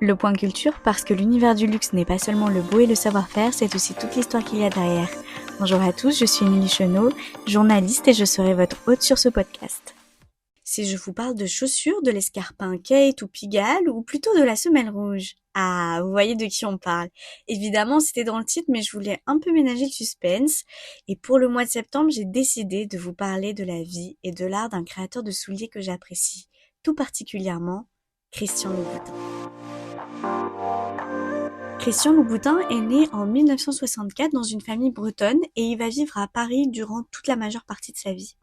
Le point culture, parce que l'univers du luxe n'est pas seulement le beau et le savoir-faire, c'est aussi toute l'histoire qu'il y a derrière. Bonjour à tous, je suis Émilie Chenot, journaliste et je serai votre hôte sur ce podcast. Si je vous parle de chaussures, de l'escarpin Kate ou Pigalle, ou plutôt de la semelle rouge. Ah, vous voyez de qui on parle. Évidemment, c'était dans le titre, mais je voulais un peu ménager le suspense. Et pour le mois de septembre, j'ai décidé de vous parler de la vie et de l'art d'un créateur de souliers que j'apprécie, tout particulièrement, Christian Louboutin. Christian Louboutin est né en 1964 dans une famille bretonne et il va vivre à Paris durant toute la majeure partie de sa vie.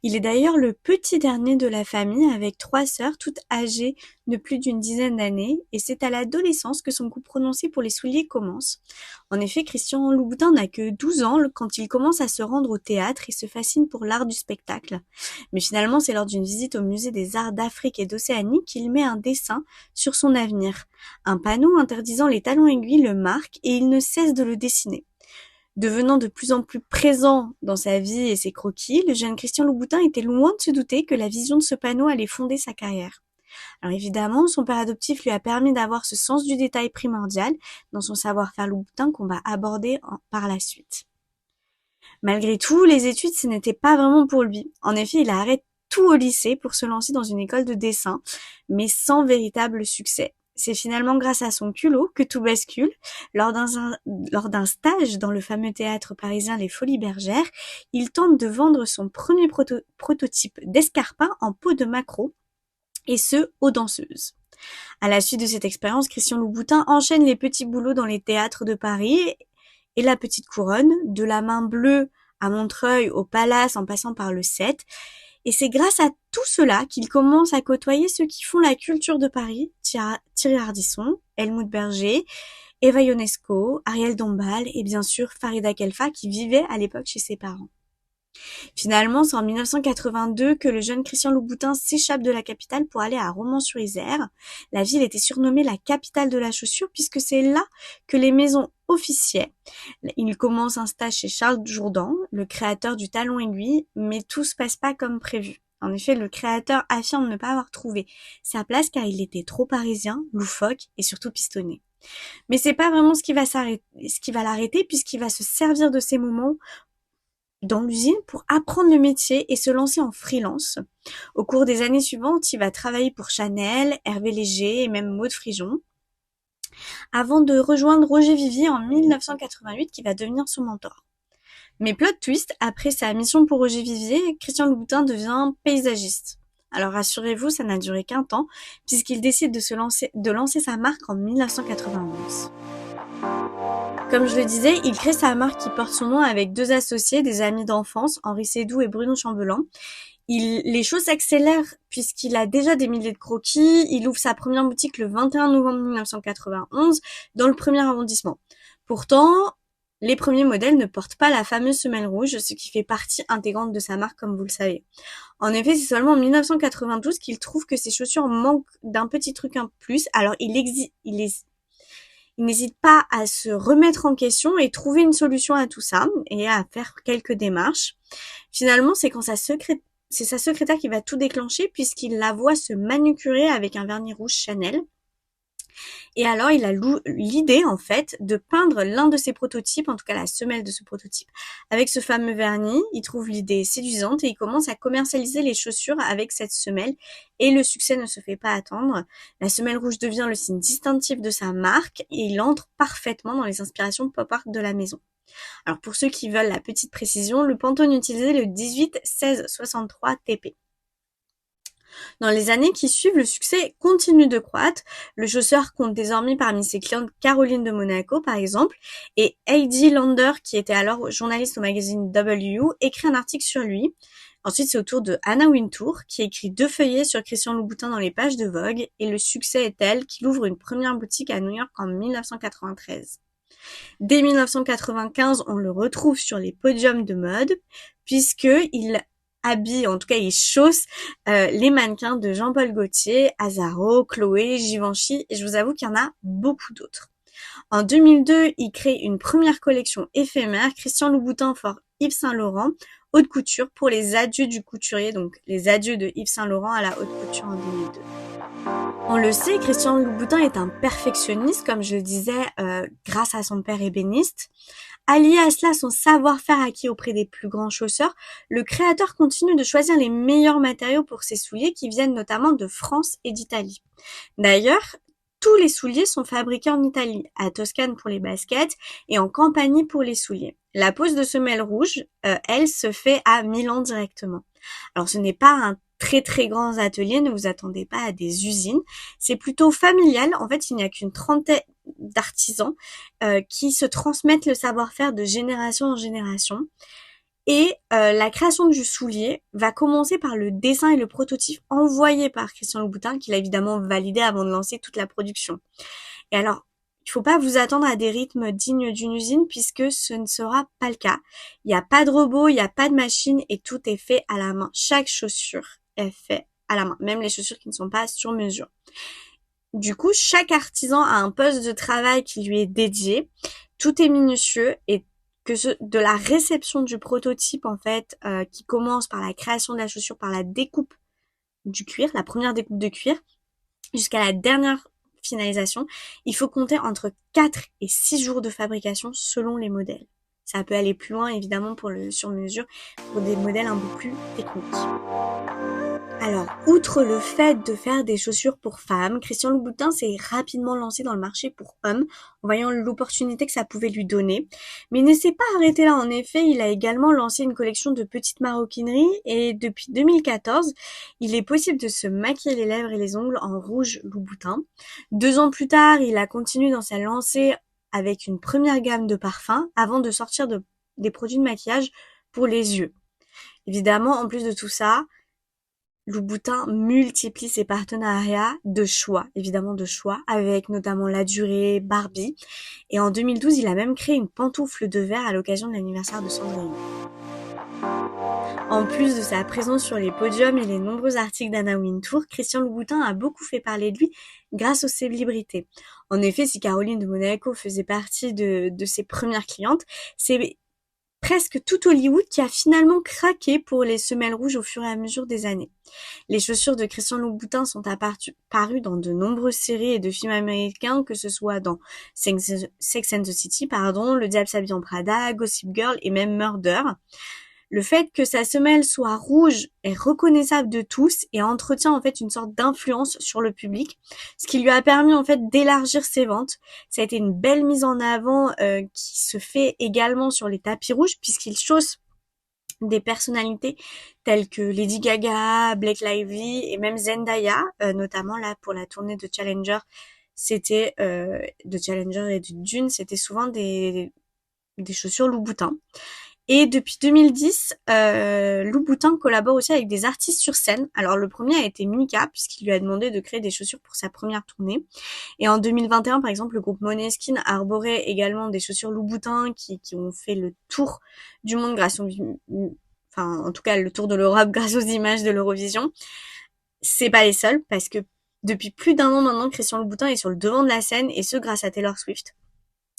Il est d'ailleurs le petit dernier de la famille avec 3 sœurs toutes âgées de plus d'une dizaine d'années et c'est à l'adolescence que son goût prononcé pour les souliers commence. En effet, Christian Louboutin n'a que 12 ans quand il commence à se rendre au théâtre et se fascine pour l'art du spectacle. Mais finalement, c'est lors d'une visite au musée des arts d'Afrique et d'Océanie qu'il met un dessin sur son avenir. Un panneau interdisant les talons aiguilles le marque et il ne cesse de le dessiner. Devenant de plus en plus présent dans sa vie et ses croquis, le jeune Christian Louboutin était loin de se douter que la vision de ce panneau allait fonder sa carrière. Alors évidemment, son père adoptif lui a permis d'avoir ce sens du détail primordial dans son savoir-faire Louboutin qu'on va aborder par la suite. Malgré tout, les études, ce n'était pas vraiment pour lui. En effet, il a arrêté tout au lycée pour se lancer dans une école de dessin, mais sans véritable succès. C'est finalement grâce à son culot que tout bascule. Lors d'un stage dans le fameux théâtre parisien Les Folies Bergères, il tente de vendre son premier prototype d'escarpin en peau de maquereau, et ce, aux danseuses. À la suite de cette expérience, Christian Louboutin enchaîne les petits boulots dans les théâtres de Paris et la Petite Couronne, de la Main Bleue à Montreuil au Palace en passant par le 7. Et c'est grâce à tout cela qu'il commence à côtoyer ceux qui font la culture de Paris, Thierry Ardisson, Helmut Berger, Eva Ionesco, Ariel Dombal et bien sûr Farida Khelfa qui vivait à l'époque chez ses parents. Finalement, c'est en 1982 que le jeune Christian Louboutin s'échappe de la capitale pour aller à Romans-sur-Isère. La ville était surnommée la capitale de la chaussure puisque c'est là que les maisons officiaient. Il commence un stage chez Charles Jourdan, le créateur du talon aiguille, mais tout se passe pas comme prévu. En effet, le créateur affirme ne pas avoir trouvé sa place car il était trop parisien, loufoque et surtout pistonné. Mais c'est pas vraiment ce qui va l'arrêter puisqu'il va se servir de ces moments dans l'usine pour apprendre le métier et se lancer en freelance. Au cours des années suivantes, il va travailler pour Chanel, Hervé Léger et même Maud Frijon, avant de rejoindre Roger Vivier en 1988 qui va devenir son mentor. Mais plot twist, après sa mission pour Roger Vivier, Christian Louboutin devient paysagiste. Alors rassurez-vous, ça n'a duré qu'un temps, puisqu'il décide de lancer sa marque en 1991. Comme je le disais, il crée sa marque qui porte son nom avec 2 associés, des amis d'enfance, Henri Sédou et Bruno Chambelan. Les choses s'accélèrent puisqu'il a déjà des milliers de croquis. Il ouvre sa première boutique le 21 novembre 1991 dans le 1er arrondissement. Pourtant, les premiers modèles ne portent pas la fameuse semelle rouge, ce qui fait partie intégrante de sa marque comme vous le savez. En effet, c'est seulement en 1992 qu'il trouve que ses chaussures manquent d'un petit truc en plus. Alors il n'hésite pas à se remettre en question et trouver une solution à tout ça et à faire quelques démarches. Finalement, c'est sa secrétaire qui va tout déclencher puisqu'il la voit se manucurer avec un vernis rouge Chanel. Et alors, il a l'idée, en fait, de peindre l'un de ses prototypes, en tout cas la semelle de ce prototype, avec ce fameux vernis. Il trouve l'idée séduisante et il commence à commercialiser les chaussures avec cette semelle. Et le succès ne se fait pas attendre. La semelle rouge devient le signe distinctif de sa marque et il entre parfaitement dans les inspirations pop art de la maison. Alors, pour ceux qui veulent la petite précision, le Pantone utilisait le 18-16-63 TP. Dans les années qui suivent, le succès continue de croître. Le chausseur compte désormais parmi ses clientes Caroline de Monaco, par exemple, et Heidi Lander, qui était alors journaliste au magazine W, écrit un article sur lui. Ensuite, c'est au tour de Anna Wintour, qui écrit 2 feuillets sur Christian Louboutin dans les pages de Vogue, et le succès est tel qu'il ouvre une première boutique à New York en 1993. Dès 1995, on le retrouve sur les podiums de mode, puisqu'il habille, en tout cas il chausse les mannequins de Jean-Paul Gaultier, Azaro, Chloé, Givenchy, et je vous avoue qu'il y en a beaucoup d'autres. En 2002, il crée une première collection éphémère, Christian Louboutin for Yves Saint Laurent, haute couture pour les adieux du couturier, donc les adieux de Yves Saint Laurent à la haute couture en 2002. On le sait, Christian Louboutin est un perfectionniste, comme je le disais, grâce à son père ébéniste. Allié à cela son savoir-faire acquis auprès des plus grands chausseurs, le créateur continue de choisir les meilleurs matériaux pour ses souliers qui viennent notamment de France et d'Italie. D'ailleurs, tous les souliers sont fabriqués en Italie, à Toscane pour les baskets et en Campanie pour les souliers. La pose de semelle rouge, elle, se fait à Milan directement. Alors ce n'est pas un très très grand atelier, ne vous attendez pas à des usines, c'est plutôt familial. En fait, il n'y a qu'une trentaine d'artisans qui se transmettent le savoir-faire de génération en génération. Et la création du soulier va commencer par le dessin et le prototype envoyé par Christian Louboutin, qu'il a évidemment validé avant de lancer toute la production. Et alors, il faut pas vous attendre à des rythmes dignes d'une usine puisque ce ne sera pas le cas. Il n'y a pas de robot, il n'y a pas de machine et tout est fait à la main. Chaque chaussure est faite à la main, même les chaussures qui ne sont pas sur mesure. Du coup, chaque artisan a un poste de travail qui lui est dédié. Tout est minutieux et de la réception du prototype en fait, qui commence par la création de la chaussure, par la découpe du cuir, la première découpe de cuir, jusqu'à la dernière finalisation, il faut compter entre 4 et 6 jours de fabrication selon les modèles. Ça peut aller plus loin évidemment pour le sur-mesure, pour des modèles un peu plus techniques. Alors, outre le fait de faire des chaussures pour femmes, Christian Louboutin s'est rapidement lancé dans le marché pour hommes, en voyant l'opportunité que ça pouvait lui donner. Mais il ne s'est pas arrêté là, en effet, il a également lancé une collection de petites maroquineries, et depuis 2014, il est possible de se maquiller les lèvres et les ongles en rouge Louboutin. 2 ans plus tard, il a continué dans sa lancée avec une première gamme de parfums, avant de sortir des produits de maquillage pour les yeux. Évidemment, en plus de tout ça, Louboutin multiplie ses partenariats de choix, évidemment de choix, avec notamment La Durée, Barbie. Et en 2012, il a même créé une pantoufle de verre à l'occasion de l'anniversaire de Cendrillon. En plus de sa présence sur les podiums et les nombreux articles d'Anna Wintour, Christian Louboutin a beaucoup fait parler de lui grâce aux célébrités. En effet, si Caroline de Monaco faisait partie de ses premières clientes, c'est presque tout Hollywood qui a finalement craqué pour les semelles rouges au fur et à mesure des années. Les chaussures de Christian Louboutin sont apparues dans de nombreuses séries et de films américains, que ce soit dans Sex and the City, Le Diable s'habille en Prada, Gossip Girl et même Murder. Le fait que sa semelle soit rouge est reconnaissable de tous et entretient en fait une sorte d'influence sur le public, ce qui lui a permis en fait d'élargir ses ventes. Ça a été une belle mise en avant qui se fait également sur les tapis rouges puisqu'il chausse des personnalités telles que Lady Gaga, Blake Lively et même Zendaya, notamment là pour la tournée de Challenger, c'était de Challenger et de Dune, c'était souvent des chaussures Louboutin. Et depuis 2010, Louboutin collabore aussi avec des artistes sur scène. Alors le premier a été Mika, puisqu'il lui a demandé de créer des chaussures pour sa première tournée. Et en 2021, par exemple, le groupe Måneskin a arboré également des chaussures Louboutin qui ont fait le tour du monde en tout cas le tour de l'Europe grâce aux images de l'Eurovision. C'est pas les seuls, parce que depuis plus d'un an maintenant, Christian Louboutin est sur le devant de la scène, et ce grâce à Taylor Swift.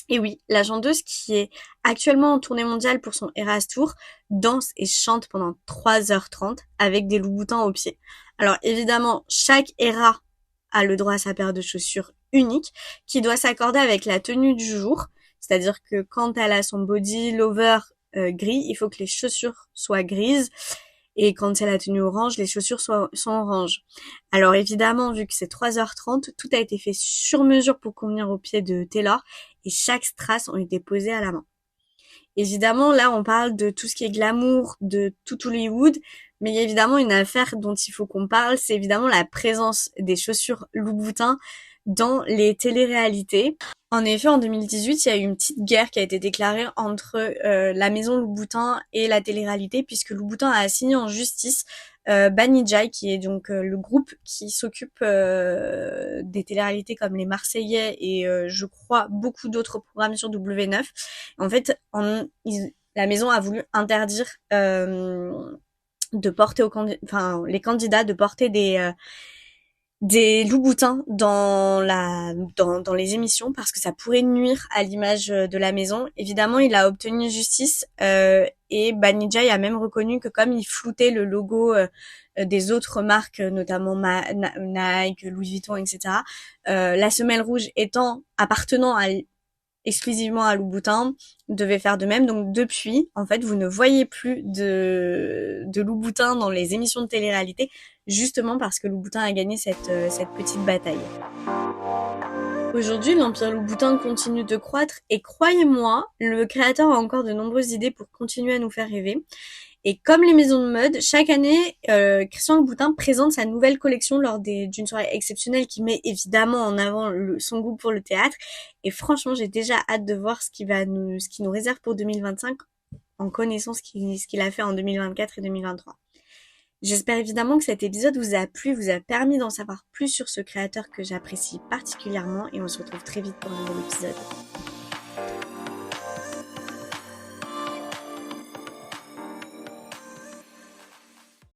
Et oui, la chanteuse qui est actuellement en tournée mondiale pour son Eras Tour danse et chante pendant 3h30 avec des Louboutins aux pieds. Alors évidemment, chaque Era a le droit à sa paire de chaussures unique qui doit s'accorder avec la tenue du jour. C'est-à-dire que quand elle a son body lover gris, il faut que les chaussures soient grises. Et quand c'est la tenue orange, les chaussures sont orange. Alors évidemment, vu que c'est 3h30, tout a été fait sur mesure pour convenir aux pieds de Taylor et chaque strass ont été posées à la main. Évidemment, là, on parle de tout ce qui est glamour, de tout Hollywood, mais il y a évidemment une affaire dont il faut qu'on parle, c'est évidemment la présence des chaussures Louboutin dans les téléréalités. En effet, en 2018, il y a eu une petite guerre qui a été déclarée entre la maison Louboutin et la télé-réalité, puisque Louboutin a assigné en justice Banijay, qui est donc le groupe qui s'occupe des téléréalités comme les Marseillais et je crois beaucoup d'autres programmes sur W9. En fait, la maison a voulu interdire de porter les candidats de porter des Louboutins dans les émissions parce que ça pourrait nuire à l'image de la maison. Évidemment, il a obtenu justice et Banijay a même reconnu que comme il floutait le logo des autres marques, notamment Nike, Louis Vuitton, etc., la semelle rouge appartenant exclusivement à Louboutin, devait faire de même. Donc depuis, en fait, vous ne voyez plus de Louboutin dans les émissions de télé-réalité, justement parce que Louboutin a gagné cette petite bataille. Aujourd'hui, l'empire Louboutin continue de croître et croyez-moi, le créateur a encore de nombreuses idées pour continuer à nous faire rêver. Et comme les maisons de mode, chaque année, Christian Louboutin présente sa nouvelle collection lors d'une soirée exceptionnelle qui met évidemment en avant son goût pour le théâtre. Et franchement, j'ai déjà hâte de voir ce qu'il nous réserve pour 2025 en connaissant ce qu'il a fait en 2024 et 2023. J'espère évidemment que cet épisode vous a plu, vous a permis d'en savoir plus sur ce créateur que j'apprécie particulièrement et on se retrouve très vite pour un nouvel épisode.